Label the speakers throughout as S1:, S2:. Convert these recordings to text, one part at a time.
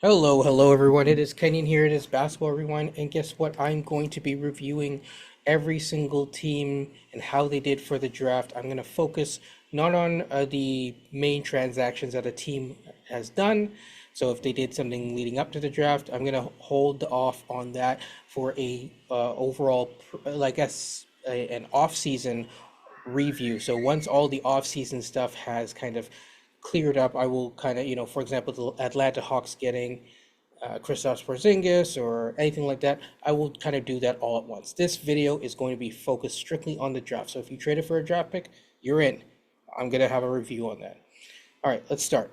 S1: Hello everyone. It is Kenyon here. It is Basketball Rewind, and guess what? I'm going to be reviewing every single team and how they did for the draft. I'm going to focus not on the main transactions that a team has done. So if they did something leading up to the draft, I'm going to hold off on that for a overall, an off-season review. So once all the off-season stuff has kind of cleared up, I will kind of, for example, the Atlanta Hawks getting Kristaps Porzingis or anything like that, I will kind of do that all at once. This video is going to be focused strictly on the draft. So if you traded for a draft pick, you're in. I'm going to have a review on that. All right, let's start.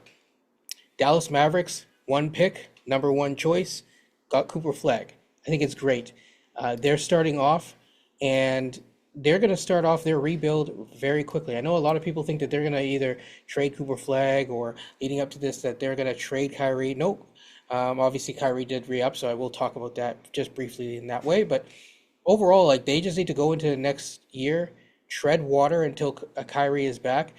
S1: Dallas Mavericks, one pick, number one choice, got Cooper Flagg. I think it's great. They're starting off, and they're going to start off their rebuild very quickly. I know a lot of people think that they're going to either trade Cooper Flagg or leading up to this that they're going to trade Kyrie. Nope. Obviously, Kyrie did re-up, so I will talk about that just briefly in that way. But overall, like they just need to go into the next year, tread water until Kyrie is back,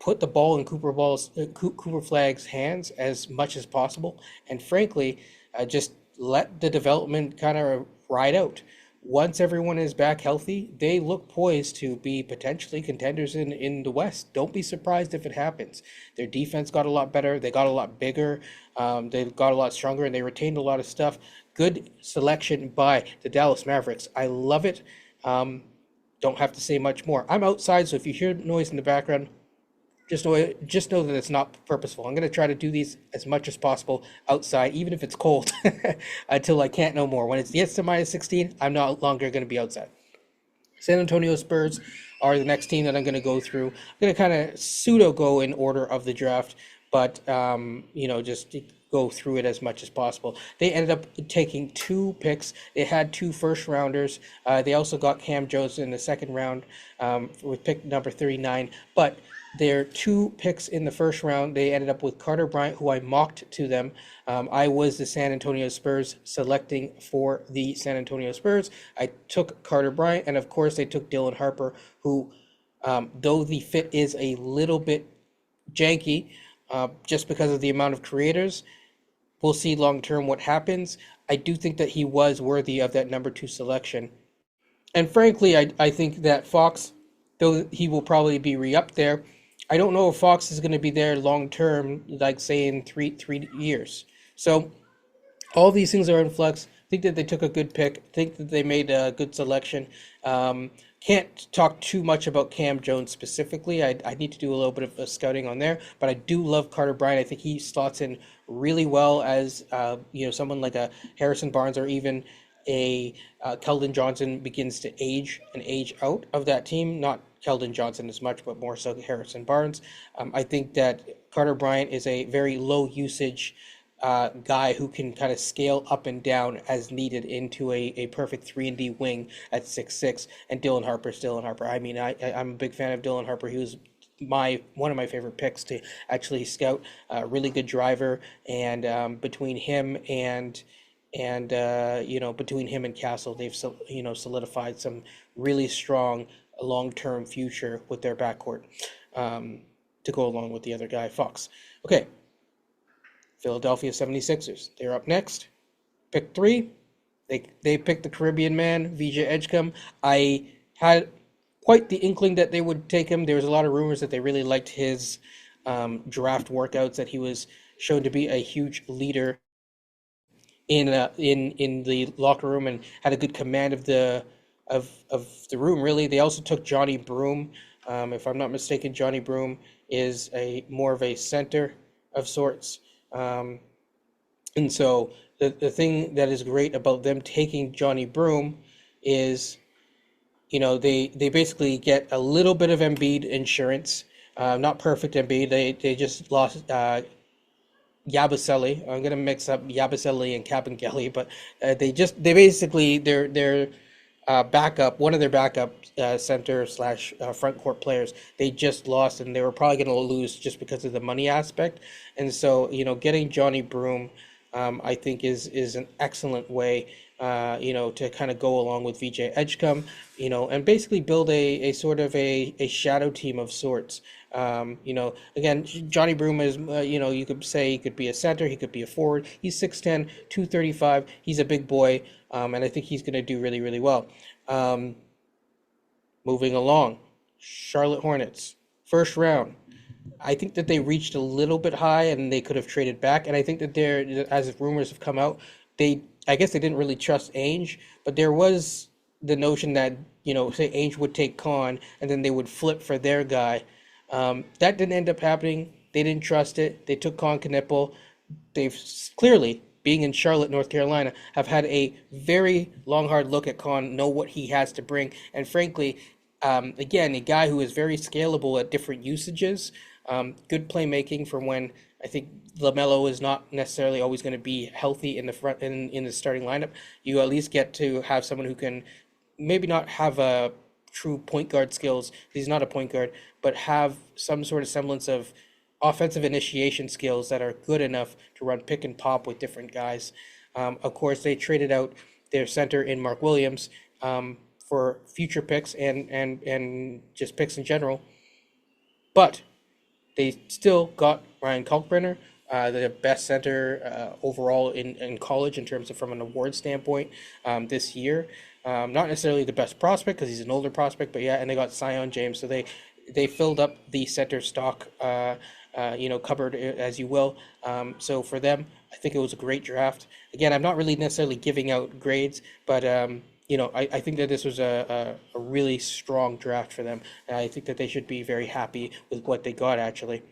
S1: put the ball in Cooper Flagg's hands as much as possible, and frankly, just let the development kind of ride out. Once everyone is back healthy, they look poised to be potentially contenders in the West. Don't be surprised if it happens. Their defense got a lot better. They got a lot bigger. They got a lot stronger, and they retained a lot of stuff. Good selection by the Dallas Mavericks. I love it. Don't have to say much more. I'm outside, so if you hear noise in the background, just know that it's not purposeful. I'm going to try to do these as much as possible outside, even if it's cold, until I can't no more. When it gets to minus 16, I'm no longer going to be outside. San Antonio Spurs are the next team that I'm going to go through. I'm going to kind of pseudo go in order of the draft, but just go through it as much as possible. They ended up taking two picks. They had two first rounders. They also got Cam Jones in the second round with pick number 39, but their two picks in the first round, they ended up with Carter Bryant, who I mocked to them. I was the San Antonio Spurs selecting for the San Antonio Spurs. I took Carter Bryant, and of course, they took Dylan Harper, who, though the fit is a little bit janky, just because of the amount of creators, we'll see long term what happens. I do think that he was worthy of that number two selection. And frankly, I think that Fox, though he will probably be re-up there, I don't know if Fox is going to be there long term, like say in three years. So all these things are in flux. I think that they took a good pick. I think that they made a good selection. Can't talk too much about Cam Jones specifically. I need to do a little bit of scouting on there, but I do love Carter Bryant. I think he slots in really well as someone like a Harrison Barnes or even a Keldon Johnson begins to age and age out of that team. Not Keldon Johnson as much, but more so Harrison Barnes. I think that Carter Bryant is a very low usage guy who can kind of scale up and down as needed into a perfect 3-and-D wing at 6'6", and Dylan Harper. I mean, I'm a big fan of Dylan Harper. He was one of my favorite picks to actually scout. Really good driver, and between him and between him and Castle, they've solidified some really strong long-term future with their backcourt to go along with the other guy, Fox. Okay, Philadelphia 76ers. They're up next. Pick 3. They picked the Caribbean man, VJ Edgecombe. I had quite the inkling that they would take him. There was a lot of rumors that they really liked his draft workouts, that he was shown to be a huge leader in the locker room and had a good command of the room. Really, they also took Johnny Broome. If I'm not mistaken, Johnny Broome is more of a center of sorts. And so the thing that is great about them taking Johnny Broome is, they basically get a little bit of Embiid insurance. Not perfect Embiid. They just lost Yabusele. I'm gonna mix up Yabusele and Kabengele, but they basically their backup, one of their backup center slash front court players, they just lost, and they were probably going to lose just because of the money aspect. And so getting Johnny Broome, I think is an excellent way to kind of go along with VJ Edgecombe, and basically build a sort of a shadow team of sorts. Again, Johnny Broom is, you could say he could be a center, he could be a forward. He's 6'10", 235. He's a big boy, and I think he's going to do really, really well. Um, Moving along, Charlotte Hornets, first round. I think that they reached a little bit high and they could have traded back. And I think that as rumors have come out, I guess they didn't really trust Ainge, but there was the notion that, say Ainge would take Khan and then they would flip for their guy. That didn't end up happening. They didn't trust it. They took Khan Knippel. They've clearly, being in Charlotte, North Carolina, have had a very long, hard look at Khan, know what he has to bring. And frankly, again, a guy who is very scalable at different usages, good playmaking for when I think LaMelo is not necessarily always going to be healthy in the front in the starting lineup. You at least get to have someone who can maybe not have a true point guard skills. He's not a point guard, but have some sort of semblance of offensive initiation skills that are good enough to run pick and pop with different guys. Of course, they traded out their center in Mark Williams for future picks and just picks in general. But they still got Ryan Kalkbrenner, the best center overall in college in terms of from an award standpoint this year. Not necessarily the best prospect because he's an older prospect, but yeah, and they got Zion James, so they filled up the center stock, cupboard as you will. So for them, I think it was a great draft. Again, I'm not really necessarily giving out grades, but I think that this was a really strong draft for them. And I think that they should be very happy with what they got, actually.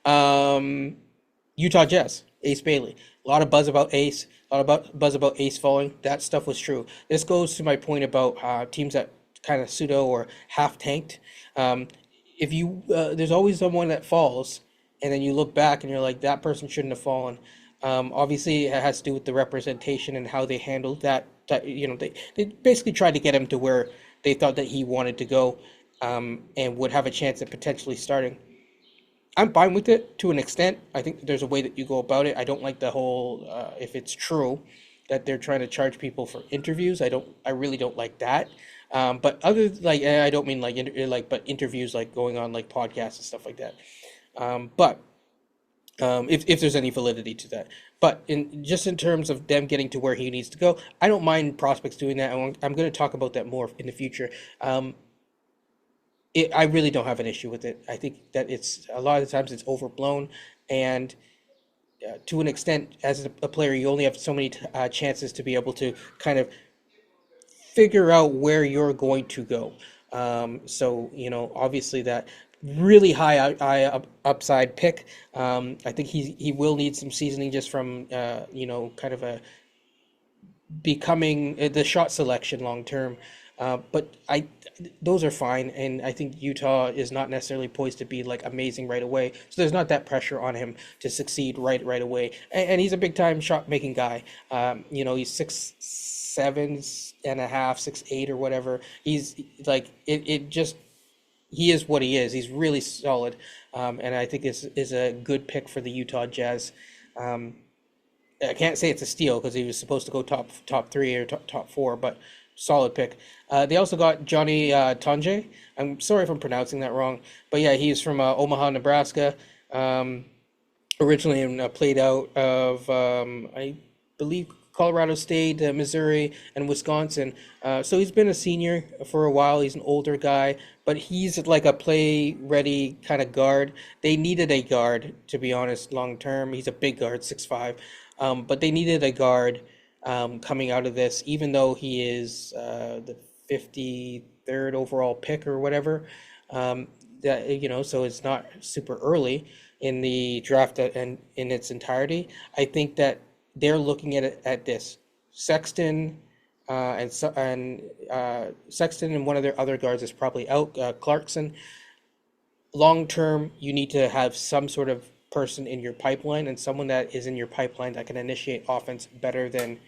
S1: um, Utah Jazz, Ace Bailey. A lot of buzz about Ace, a lot about buzz about Ace falling. That stuff was true. This goes to my point about teams that kind of pseudo or half tanked. Um, if you There's always someone that falls, and then you look back and you're like, that person shouldn't have fallen. Obviously, it has to do with the representation and how they handled that. They basically tried to get him to where they thought that he wanted to go, and would have a chance at potentially starting. I'm fine with it to an extent. I think there's a way that you go about it. I don't like the whole if it's true that they're trying to charge people for interviews. I really don't like that. But I don't mean but interviews like going on like podcasts and stuff like that. But if there's any validity to that. But in terms of them getting to where he needs to go, I don't mind prospects doing that. I'm going to talk about that more in the future. I really don't have an issue with it. I think that it's a lot of the times it's overblown, and to an extent, as a player, you only have so many chances to be able to kind of figure out where you're going to go. So obviously that really high upside pick. I think he will need some seasoning just from kind of a becoming the shot selection long term. But those are fine, and I think Utah is not necessarily poised to be like amazing right away. So there's not that pressure on him to succeed right away. And he's a big time shot making guy. He's 6'7.5", 6'8" or whatever. He's like it just he is what he is. He's really solid, and I think is a good pick for the Utah Jazz. I can't say it's a steal because he was supposed to go top three or top four, but solid pick. They also got Johnny Tonje. I'm sorry if I'm pronouncing that wrong, but yeah, he's from Omaha, Nebraska. Originally played out of I believe Colorado State, Missouri, and Wisconsin. So he's been a senior for a while. He's an older guy, but he's like a play-ready kind of guard. They needed a guard, to be honest, long term. He's a big guard, 6'5", but they needed a guard coming out of this, even though he is the 53rd overall pick or whatever. So it's not super early in the draft and in its entirety. I think that they're looking at it at this Sexton and Sexton and one of their other guards is probably out. Clarkson. Long term, you need to have some sort of person in your pipeline and someone that is in your pipeline that can initiate offense better than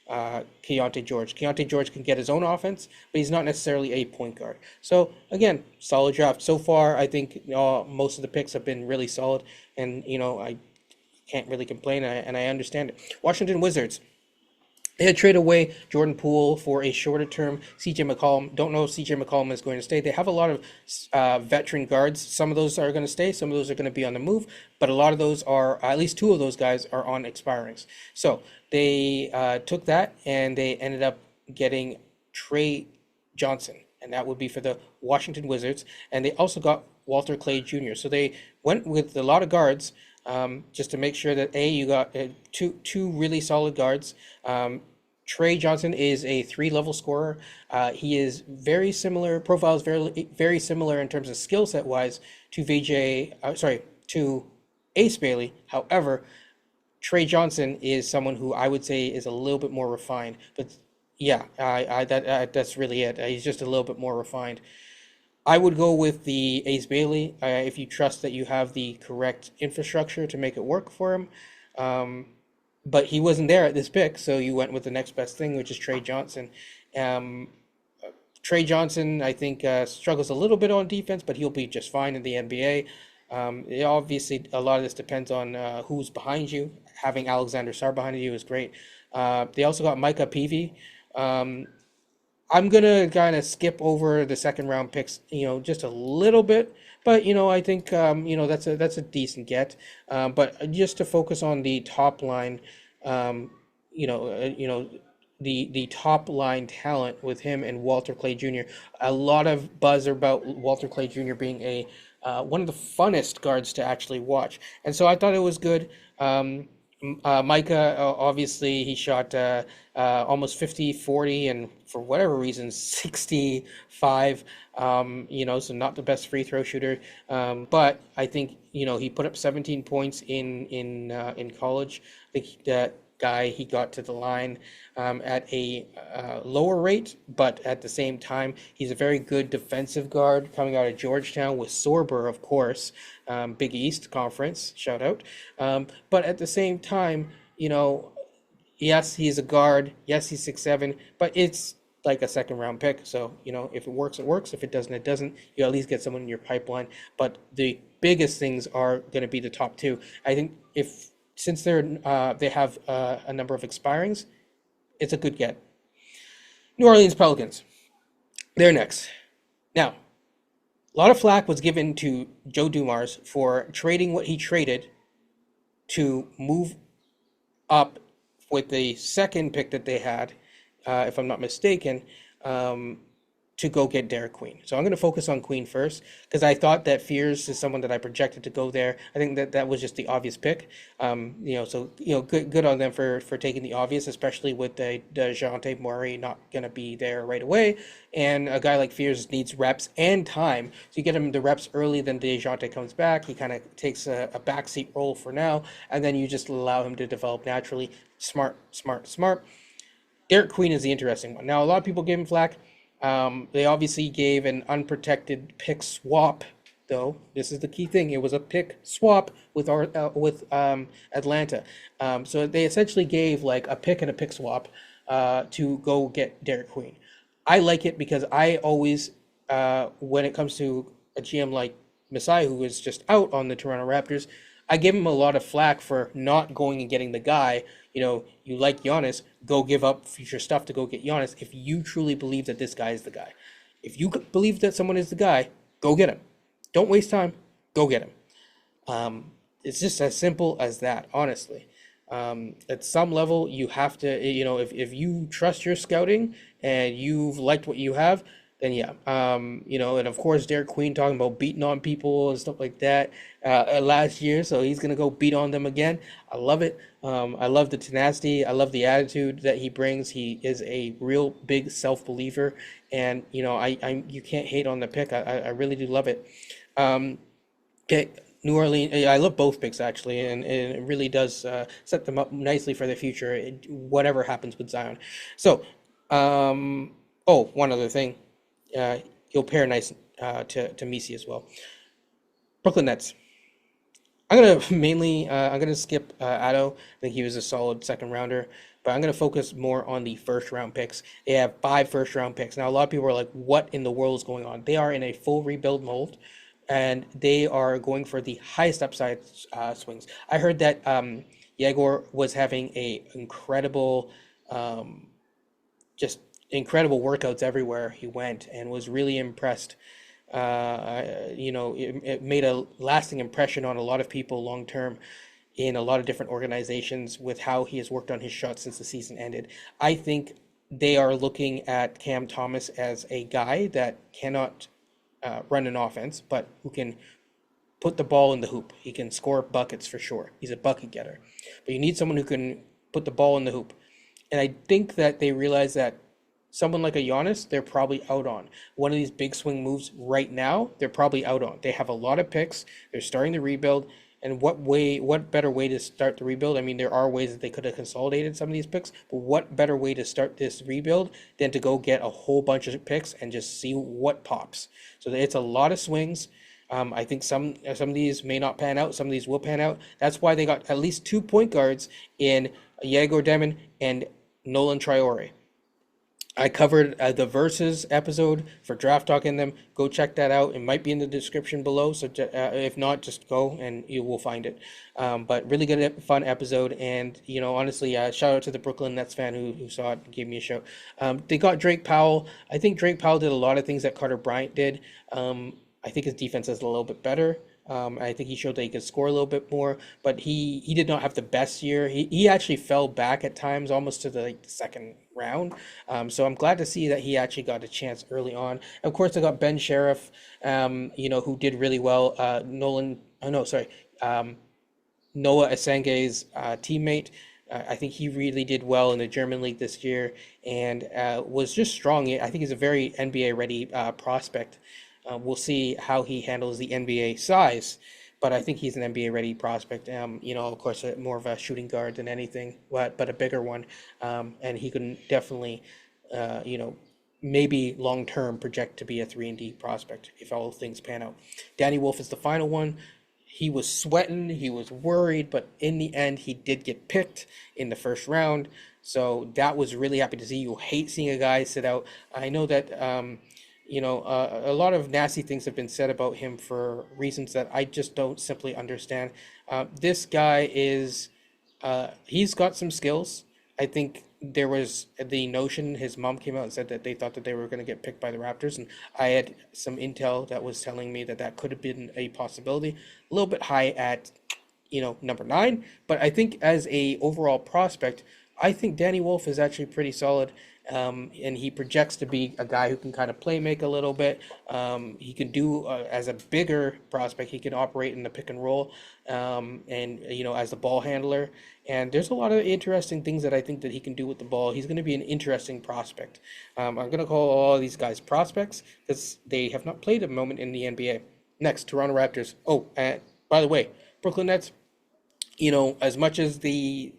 S1: Keontae George. Keontae George can get his own offense, but he's not necessarily a point guard. So again, solid draft so far. I think most of the picks have been really solid, and I can't really complain, and I understand it. Washington Wizards. They had traded away Jordan Poole for a shorter term CJ McCollum. Don't know if CJ McCollum is going to stay. They have a lot of veteran guards. Some of those are going to stay. Some of those are going to be on the move. But a lot of those are, at least two of those guys are on expirings. So they took that and they ended up getting Trey Johnson, and that would be for the Washington Wizards. And they also got Walter Clay Jr. So they went with a lot of guards, just to make sure that you got two really solid guards. Trey Johnson is a three-level scorer. He is very similar. Profiles very similar in terms of skill set wise to to Ace Bailey. However, Trey Johnson is someone who I would say is a little bit more refined. But yeah, that's really it. He's just a little bit more refined. I would go with the Ace Bailey if you trust that you have the correct infrastructure to make it work for him. But he wasn't there at this pick, so you went with the next best thing, which is Trey Johnson. Um, Trey Johnson, I think, struggles a little bit on defense, but he'll be just fine in the NBA. Obviously, a lot of this depends on who's behind you. Having Alexander Sarr behind you is great. They also got Micah Peavy. I'm gonna kind of skip over the second round picks, just a little bit, but I think that's a decent get. But just to focus on the top line, um, the top line talent with him and Walter Clay Jr. A lot of buzz about Walter Clay Jr. being a one of the funnest guards to actually watch, and so I thought it was good. Micah, obviously, he shot almost 50, 40, and for whatever reason, 65. So not the best free throw shooter. But I think, he put up 17 points in college. I think that guy, he got to the line at a lower rate, but at the same time, he's a very good defensive guard coming out of Georgetown with Sorber, of course, Big East Conference, shout out. But at the same time, yes, he's a guard. Yes, he's 6'7", but it's like a second round pick. So, if it works, it works. If it doesn't, it doesn't. You at least get someone in your pipeline. But the biggest things are going to be the top two. I think since they have a number of expirings, it's a good get. New Orleans Pelicans. They're next. Now, a lot of flack was given to Joe Dumars for trading what he traded to move up with the second pick that they had, if I'm not mistaken, to go get Derek Queen. So I'm going to focus on Queen first because I thought that Fears is someone that I projected to go there. I think that was just the obvious pick. Good on them for taking the obvious, especially with the DeJounte Murray not going to be there right away. And a guy like Fears needs reps and time. So you get him the reps early, then DeJounte comes back. He kind of takes a backseat role for now, and then you just allow him to develop naturally. Smart. Derek Queen is the interesting one. Now, a lot of people gave him flack. They obviously gave an unprotected pick swap, though. This is the key thing. It was a pick swap with Atlanta. So they essentially gave like a pick and a pick swap to go get Derek Queen. I like it because I always, when it comes to a GM like Masai, who is just out on the Toronto Raptors, I give him a lot of flack for not going and getting the guy. You like Giannis, go give up future stuff to go get Giannis if you truly believe that this guy is the guy. If you believe that someone is the guy, go get him. Don't waste time. Go get him. It's just as simple as that, honestly. At some level, you have to, if you trust your scouting and you've liked what you have, then yeah. And of course, Derek Queen talking about beating on people and stuff like that last year. So he's going to go beat on them again. I love it. I love the tenacity. I love the attitude that he brings. He is a real big self-believer. And, you can't hate on the pick. I really do love it. Okay. New Orleans, I love both picks actually, and it really does set them up nicely for the future, whatever happens with Zion. So, one other thing, he'll pair nice to Misi as well. Brooklyn Nets. I'm gonna skip Addo. I think he was a solid second rounder, but I'm gonna focus more on the first round picks. They have 5 first round picks. Now a lot of people are like, "What in the world is going on?" They are in a full rebuild mode, and they are going for the highest upside swings. I heard that Yegor was having a incredible just incredible workouts everywhere he went, and was really impressed. It made a lasting impression on a lot of people long term in a lot of different organizations with how he has worked on his shot since the season ended. I think they are looking at Cam Thomas as a guy that cannot run an offense, but who can put the ball in the hoop. He can score buckets for sure. He's a bucket getter. But you need someone who can put the ball in the hoop. And I think that they realize that someone like a Giannis, they're probably out on. One of these big swing moves right now, they're probably out on. They have a lot of picks. They're starting the rebuild. And what better way to start the rebuild? I mean, there are ways that they could have consolidated some of these picks, but what better way to start this rebuild than to go get a whole bunch of picks and just see what pops? So it's a lot of swings. I think some of these may not pan out. Some of these will pan out. That's why they got at least 2 point guards in Yegor Demon and Nolan Traore. I covered the Versus episode for Draft Talk in them. Go check that out. It might be in the description below. So if not, just go and you will find it. But really good, fun episode. And, honestly, shout out to the Brooklyn Nets fan who saw it and gave me a shout. They got Drake Powell. I think Drake Powell did a lot of things that Carter Bryant did. I think his defense is a little bit better. I think he showed that he could score a little bit more, but he did not have the best year. He actually fell back at times, almost to the second round. So I'm glad to see that he actually got a chance early on. Of course, I got Ben Sheriff, who did really well. Noah Asenge's teammate. I think he really did well in the German league this year and was just strong. I think he's a very NBA ready prospect. We'll see how he handles the NBA size, but I think he's an NBA ready prospect. Of course, more of a shooting guard than anything, but a bigger one. And he can definitely, maybe long term project to be a 3-and-D prospect if all things pan out. Danny Wolf is the final one. He was sweating, he was worried, but in the end, he did get picked in the first round. So that was really happy to see. You hate seeing a guy sit out. I know that. A lot of nasty things have been said about him for reasons that I just don't simply understand. This guy he's got some skills. I think there was the notion, his mom came out and said that they thought that they were going to get picked by the Raptors. And I had some intel that was telling me that could have been a possibility. A little bit high at, number 9. But I think as a overall prospect, I think Danny Wolf is actually pretty solid. And he projects to be a guy who can kind of play make a little bit. He can do as a bigger prospect, he can operate in the pick and roll, as a ball handler. And there's a lot of interesting things that I think that he can do with the ball. He's going to be an interesting prospect. I'm going to call all these guys prospects because they have not played a moment in the NBA. Next, Toronto Raptors. Oh, by the way, Brooklyn Nets. As much as the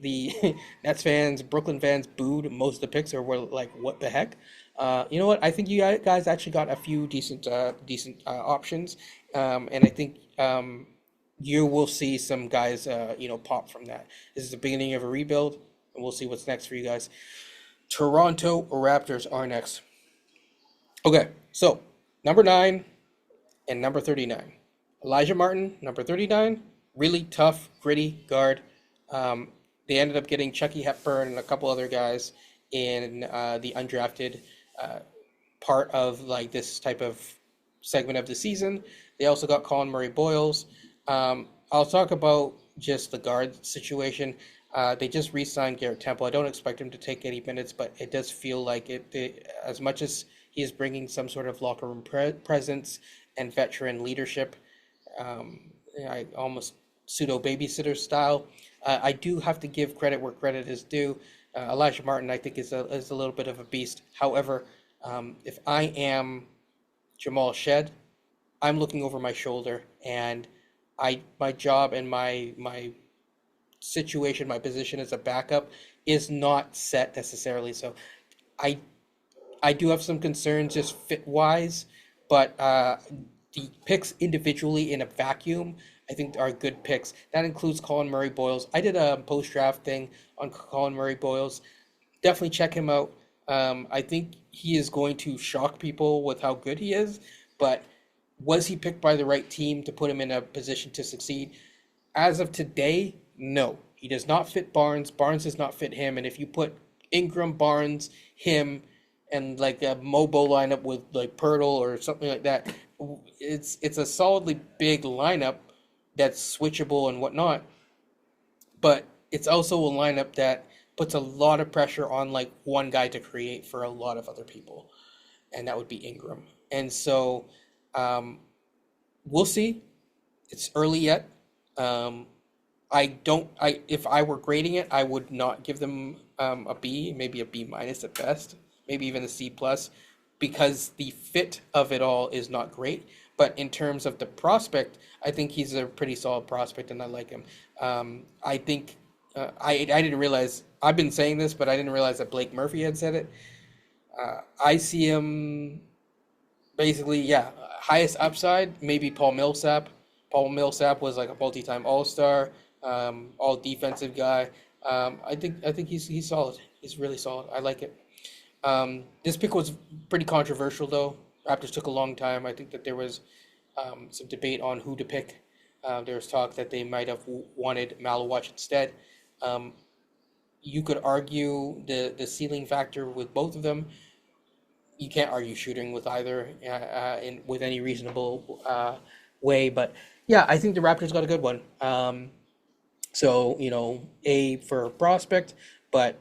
S1: Nets fans, Brooklyn fans booed most of the picks or were like, what the heck? You know what? I think you guys actually got a few decent options. And I think you will see some guys, pop from that. This is the beginning of a rebuild, and we'll see what's next for you guys. Toronto Raptors are next. Okay, so number 9 and number 39. Elijah Martin, number 39. Really tough, gritty guard. They ended up getting Chucky Hepburn and a couple other guys in the undrafted part of this type of segment of the season. They also got Colin Murray-Boyles. I'll talk about just the guard situation. They just re-signed Garrett Temple. I don't expect him to take any minutes, but it does feel like as much as he is bringing some sort of locker room presence and veteran leadership, I almost pseudo babysitter style. I do have to give credit where credit is due. Elijah Martin, I think, is a little bit of a beast. However, if I am Jamal Shed, I'm looking over my shoulder, and my job and my situation, my position as a backup is not set necessarily. So I do have some concerns just fit wise, but the picks individually in a vacuum, I think, are good picks. That includes Colin Murray-Boyles. I did a post-draft thing on Colin Murray-Boyles. Definitely check him out. I think he is going to shock people with how good he is, but was he picked by the right team to put him in a position to succeed? As of today, no. He does not fit Barnes. Barnes does not fit him. And if you put Ingram, Barnes, him, and like a Mobo lineup with like Pirtle or something like that. It's a solidly big lineup that's switchable and whatnot, but it's also a lineup that puts a lot of pressure on like one guy to create for a lot of other people, and that would be Ingram. And so um, we'll see. It's early yet. Um, I don't. I if I were grading it, I would not give them a B, maybe a B minus at best, maybe even a C plus, because the fit of it all is not great. But in terms of the prospect, I think he's a pretty solid prospect, and I like him. I think I didn't realize I've been saying this, but I didn't realize that Blake Murphy had said it. I see him basically, yeah, highest upside, maybe Paul Millsap. Paul Millsap was like a multi-time All-Star, all defensive guy. I think he's solid. He's really solid. I like it. This pick was pretty controversial though. Raptors took a long time. I think that there was some debate on who to pick. There was talk that they might have wanted Malawatch instead. Um, you could argue the ceiling factor with both of them. You can't argue shooting with either in with any reasonable way. But yeah, I think the Raptors got a good one. So A for prospect, but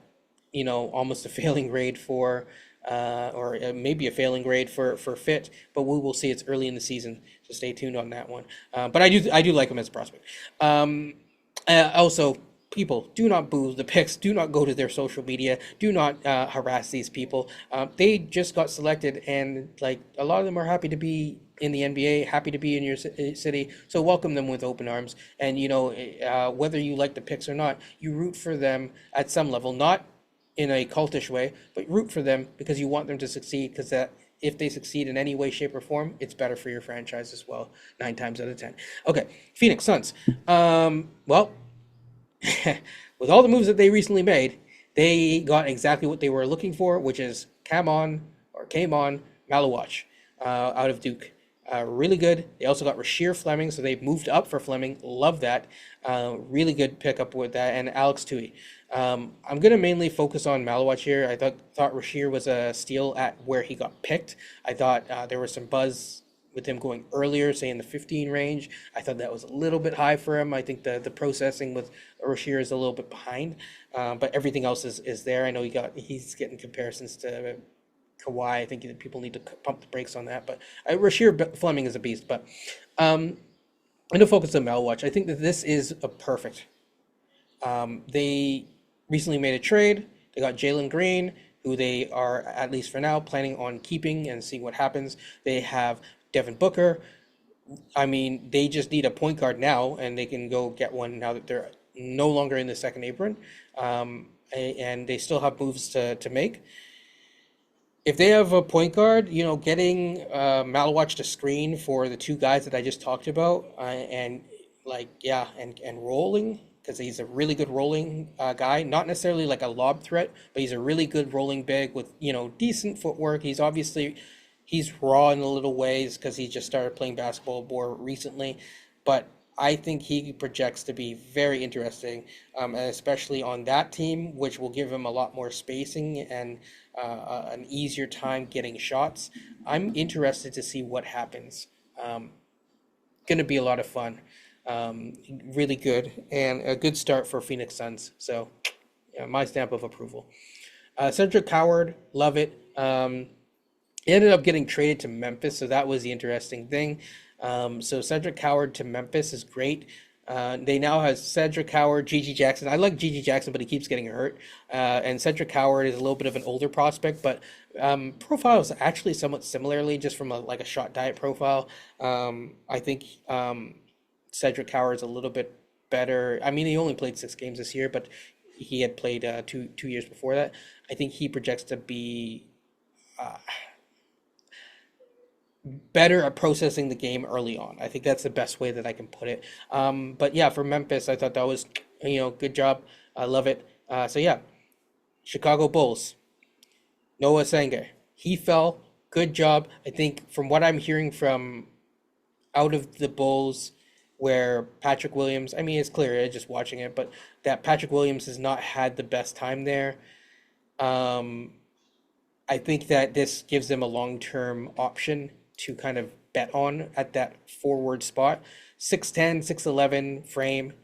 S1: almost a failing grade for or maybe a failing grade for fit. But we will see. It's early in the season, so stay tuned on that one. But I do like him as a prospect. Also, people, do not boo the picks. Do not go to their social media. Do not harass these people. They just got selected, and like a lot of them are happy to be in the NBA, happy to be in your city. So welcome them with open arms. And whether you like the picks or not, you root for them at some level, not in a cultish way, but root for them because you want them to succeed. Because that if they succeed in any way, shape, or form, it's better for your franchise as well. 9 times out of 10. Okay, Phoenix Suns. Well. With all the moves that they recently made, they got exactly what they were looking for, which is came on Malawatch out of Duke. Really good. They also got Rasheer Fleming, so they've moved up for Fleming. Love that. Really good pickup with that. And Alex Tui. I'm going to mainly focus on Malawatch here. I thought Rasheer was a steal at where he got picked. I thought there was some buzz with him going earlier, say in the 15 range. I thought that was a little bit high for him. I think the processing with Rasheer is a little bit behind, but everything else is there. I know he's getting comparisons to Kawhi. I think that people need to pump the brakes on that. But Rasheer Fleming is a beast. But I'm going to focus on Malwatch. I think that this is a perfect. They recently made a trade. They got Jalen Green, who they are, at least for now, planning on keeping and seeing what happens. They have Devin Booker. I mean, they just need a point guard now, and they can go get one now that they're no longer in the second apron. And they still have moves to make. If they have a point guard, getting Malawatch to screen for the two guys that I just talked about, and rolling, because he's a really good rolling guy, not necessarily like a lob threat, but he's a really good rolling big with decent footwork. He's raw in a little ways because he just started playing basketball more recently, but I think he projects to be very interesting, especially on that team, which will give him a lot more spacing and an easier time getting shots. I'm interested to see what happens. Going to be a lot of fun. Really good, and a good start for Phoenix Suns. So, yeah, my stamp of approval. Cedric Howard, love it. He ended up getting traded to Memphis, so that was the interesting thing. So Cedric Howard to Memphis is great. They now have Cedric Howard, Gigi Jackson. I like Gigi Jackson, but he keeps getting hurt. And Cedric Howard is a little bit of an older prospect, but profiles actually somewhat similarly, just from a shot diet profile. I think Cedric Howard is a little bit better. I mean, he only played 6 games this year, but he had played two years before that. I think he projects to be better at processing the game early on. I think that's the best way that I can put it. But yeah, for Memphis, I thought that was, good job. I love it. So yeah, Chicago Bulls, Noah Senge, he fell. Good job. I think from what I'm hearing from out of the Bulls, where Patrick Williams, I mean, it's clear just watching it, but that Patrick Williams has not had the best time there. Um, I think that this gives them a long-term option to kind of bet on at that forward spot. 6'10", 6'11" frame,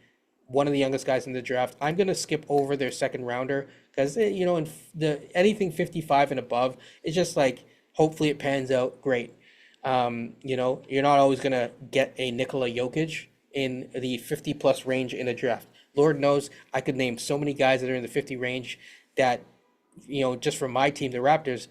S1: one of the youngest guys in the draft. I'm going to skip over their second rounder because, in the anything 55 and above, it's just like hopefully it pans out great. You're not always going to get a Nikola Jokic in the 50 plus range in a draft. Lord knows I could name so many guys that are in the 50 range that just from my team, the Raptors,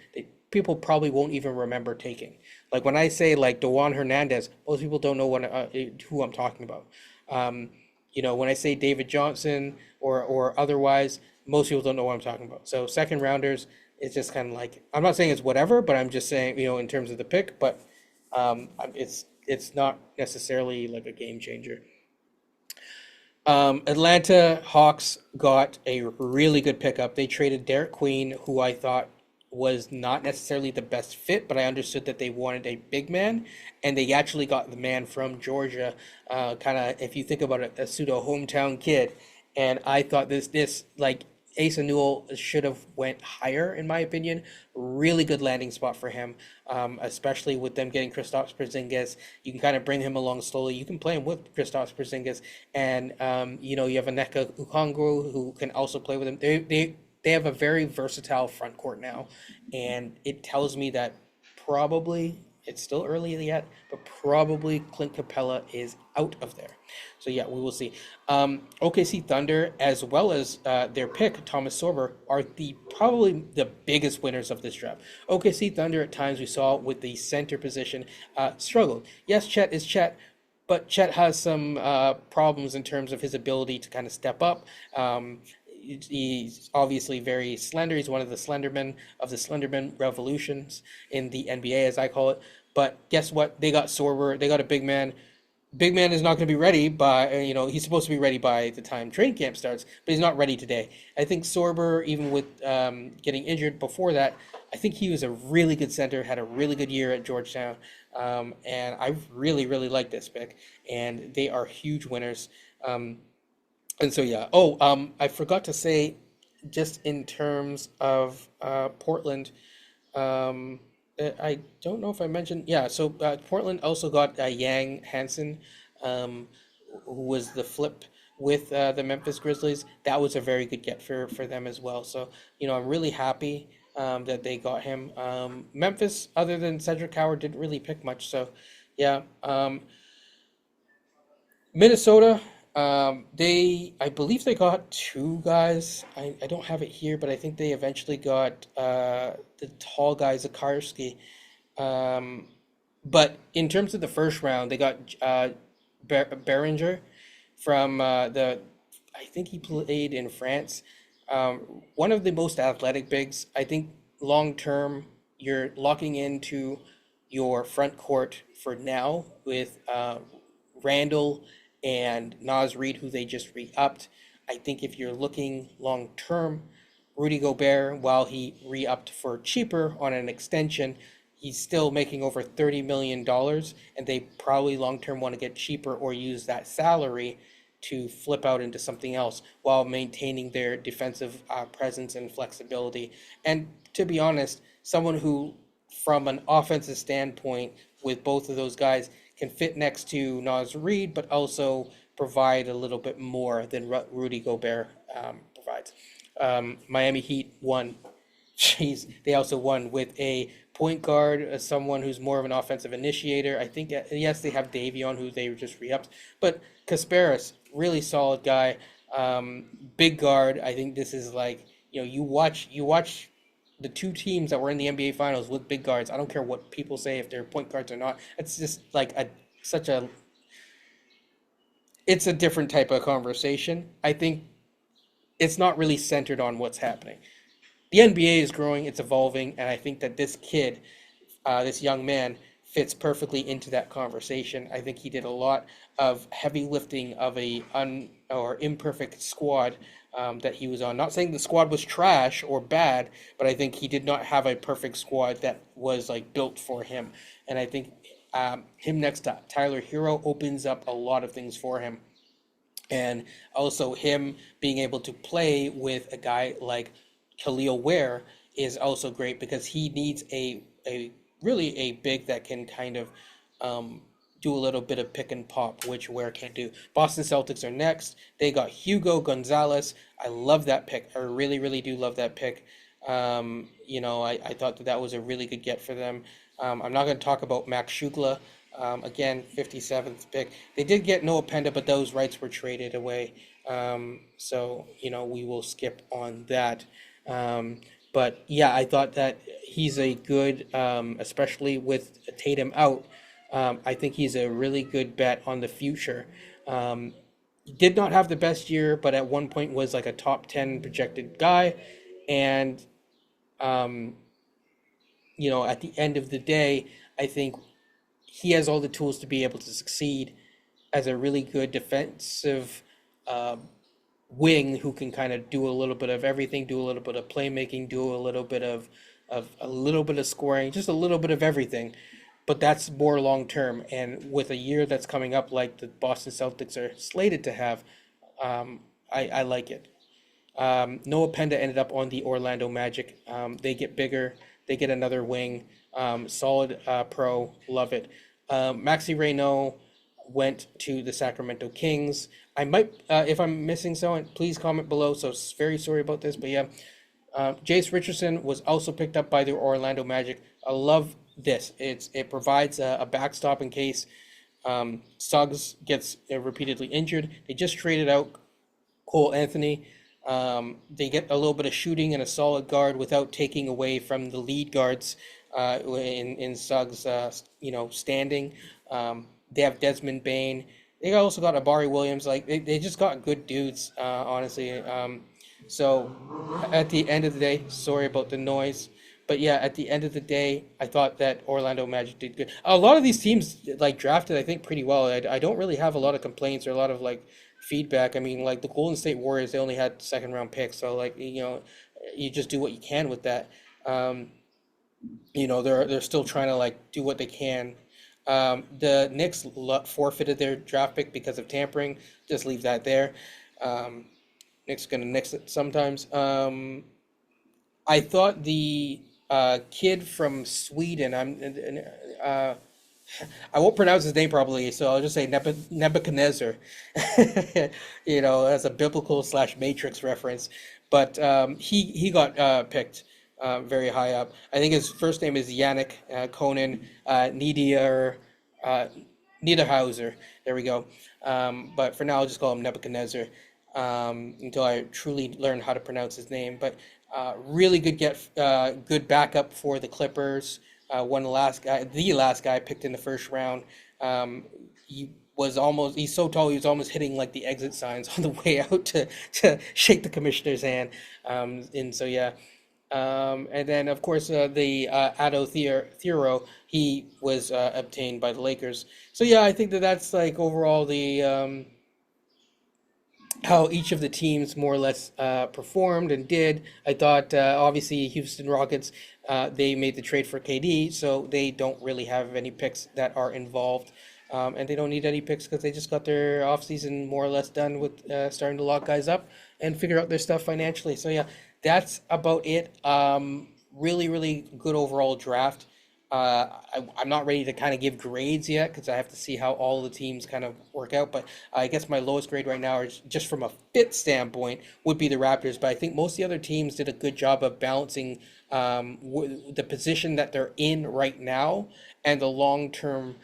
S1: people probably won't even remember taking. Like when I say like Dewan Hernandez, most people don't know who I'm talking about. When I say David Johnson or otherwise, most people don't know what I'm talking about. So second rounders, it's just kind of like I'm not saying it's whatever, but I'm just saying in terms of the pick, but it's not necessarily like a game changer. Atlanta Hawks got a really good pickup. They traded Derek Queen, who I thought was not necessarily the best fit, but I understood that they wanted a big man, and they actually got the man from Georgia. Kind of, if you think about it, a pseudo hometown kid. And I thought this like Asa Newell should have went higher, in my opinion. Really good landing spot for him, especially with them getting Kristaps Porzingis. You can kind of bring him along slowly. You can play him with Kristaps Porzingis, and you have Aneka Okongwu who can also play with him. They have a very versatile front court now, and it tells me that probably it's still early yet, but probably Clint Capella is out of there. So yeah, we will see. OKC Thunder, as well as their pick Thomas Sorber, are probably the biggest winners of this draft. OKC Thunder, at times we saw with the center position, struggled. Yes, Chet is Chet, but Chet has some problems in terms of his ability to kind of step up. He's obviously very slender. He's one of the Slendermen of the Slenderman revolutions in the NBA, as I call it. But guess what? They got Sorber. They got a big man. Big man is not going to be ready by, he's supposed to be ready by the time training camp starts, but he's not ready today. I think Sorber, even with getting injured before that, I think he was a really good center, had a really good year at Georgetown. And I really, really like this pick. And they are huge winners. And so, yeah. Oh, I forgot to say, just in terms of Portland, I don't know if I mentioned. Yeah, so Portland also got Yang Hansen, um, who was the flip with the Memphis Grizzlies. That was a very good get for them as well. So, I'm really happy that they got him. Memphis, other than Cedric Howard, didn't really pick much. So, yeah. Minnesota, I believe they got two guys. I don't have it here, but I think they eventually got the tall guy, Zakarski. Um, but in terms of the first round, they got Berenger from I think he played in France. One of the most athletic bigs. I think long term, you're locking into your front court for now with Randall and Naz Reid, who they just re-upped. I think if you're looking long term, Rudy Gobert, while he re-upped for cheaper on an extension, he's still making over $30 million, and they probably long term want to get cheaper or use that salary to flip out into something else while maintaining their defensive presence and flexibility. And to be honest, someone who, from an offensive standpoint, with both of those guys, can fit next to Naz Reid, but also provide a little bit more than Rudy Gobert provides. Miami Heat won. Jeez, they also won with a point guard, someone who's more of an offensive initiator. I think, yes, they have Davion, who they just re-upped, but Kasparis, really solid guy, big guard. I think this is like, you watch the two teams that were in the NBA Finals with big guards. I don't care what people say if they're point guards or not. It's just like it's a different type of conversation. I think it's not really centered on what's happening. The NBA is growing, it's evolving, and I think that this kid, this young man, fits perfectly into that conversation. I think he did a lot of heavy lifting of a or imperfect squad that he was on. Not saying the squad was trash or bad, but I think he did not have a perfect squad that was like built for him. And I think him next to Tyler Hero opens up a lot of things for him. And also him being able to play with a guy like Khalil Ware is also great because he needs a really a big that can kind of do a little bit of pick and pop, which Ware can't do. Boston Celtics are next. They got Hugo Gonzalez. I love that pick. I really, really do love that pick. I thought that that was a really good get for them. I'm not going to talk about Max Shukla. Again, 57th pick. They did get Noah Penda, but those rights were traded away. So we will skip on that. But yeah, I thought that he's a good, especially with Tatum out. I think he's a really good bet on the future. Did not have the best year, but at one point was like a top 10 projected guy. And, um, at the end of the day, I think he has all the tools to be able to succeed as a really good defensive uh, wing who can kind of do a little bit of everything, do a little bit of playmaking, do a little bit of scoring, just a little bit of everything. But that's more long term. And with a year that's coming up like the Boston Celtics are slated to have, I like it. Noah Penda ended up on the Orlando Magic. They get bigger. They get another wing. Solid pro. Love it. Maxi Reynaud went to the Sacramento Kings. I might, if I'm missing someone, please comment below. So very sorry about this, but yeah. Jace Richardson was also picked up by the Orlando Magic. I love this. It provides a backstop in case Suggs gets repeatedly injured. They just traded out Cole Anthony. They get a little bit of shooting and a solid guard without taking away from the lead guards in Suggs, standing. They have Desmond Bain. They also got Abari Williams. Like they just got good dudes, honestly. So at the end of the day, sorry about the noise. But yeah, at the end of the day, I thought that Orlando Magic did good. A lot of these teams like drafted, I think, pretty well. I don't really have a lot of complaints or a lot of like feedback. I mean, like the Golden State Warriors, they only had second round picks, so like you just do what you can with that. They're still trying to like do what they can. The Knicks forfeited their draft pick because of tampering. Just leave that there. Knicks gonna nix it sometimes. I thought the kid from Sweden. I won't pronounce his name properly, so I'll just say Nebuchadnezzar. As a biblical slash Matrix reference. But he got picked very high up. I think his first name is Yannick Conan Niederhauser. There we go. But for now, I'll just call him Nebuchadnezzar until I truly learn how to pronounce his name. But really good backup for the Clippers. The last guy picked in the first round. He's so tall, he was almost hitting like the exit signs on the way out to shake the commissioner's hand. And so, yeah. And then, of course, the Ado Thiero, he was obtained by the Lakers. So, yeah, I think that's like overall the how each of the teams more or less performed and did. I thought, obviously, Houston Rockets, they made the trade for KD, so they don't really have any picks that are involved. And they don't need any picks because they just got their offseason more or less done with starting to lock guys up and figure out their stuff financially. So, yeah, that's about it. Really, really good overall draft. I'm not ready to kind of give grades yet because I have to see how all the teams kind of work out. But I guess my lowest grade right now, is just from a fit standpoint, would be the Raptors. But I think most of the other teams did a good job of balancing the position that they're in right now and the long-term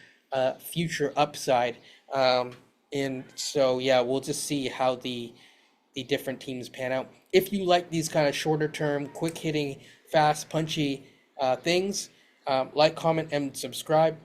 S1: future upside. And so, yeah, we'll just see how the different teams pan out. If you like these kind of shorter-term, quick-hitting, fast, punchy things, like, comment, and subscribe.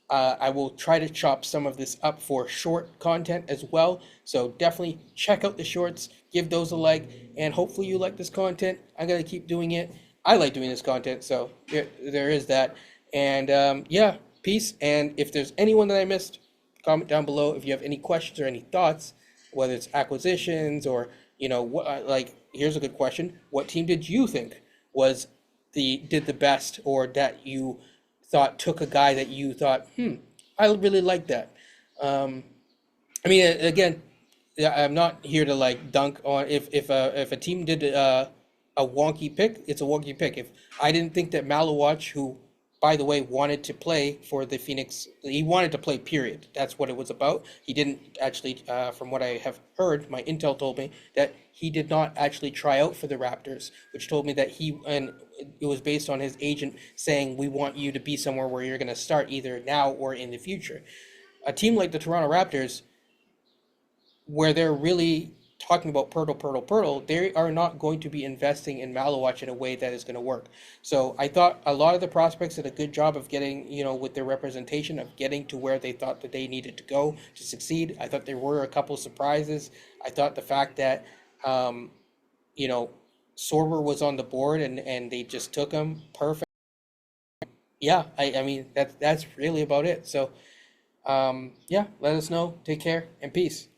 S1: I will try to chop some of this up for short content as well. So definitely check out the shorts, give those a like, and hopefully you like this content. I'm going to keep doing it. I like doing this content, so there is that. And yeah, peace. And if there's anyone that I missed, comment down below. If you have any questions or any thoughts, whether it's acquisitions or, here's a good question. What team did you think did the best, or that you thought took a guy that you thought, I really like that. Again, I'm not here to like dunk on if a team did a wonky pick, it's a wonky pick. If I didn't think that Malawach, who, by the way, wanted to play for the Phoenix, he wanted to play, period. That's what it was about. He didn't actually, from what I have heard, my intel told me that he did not actually try out for the Raptors, which told me that and it was based on his agent saying, we want you to be somewhere where you're going to start either now or in the future. A team like the Toronto Raptors, where they're really talking about Pirtle, they are not going to be investing in Malawach in a way that is going to work. So I thought a lot of the prospects did a good job of getting, with their representation, of getting to where they thought that they needed to go to succeed. I thought there were a couple surprises. I thought the fact that, you know, Sorber was on the board and they just took him, perfect. Yeah, I mean, that's really about it. So, yeah, let us know. Take care and peace.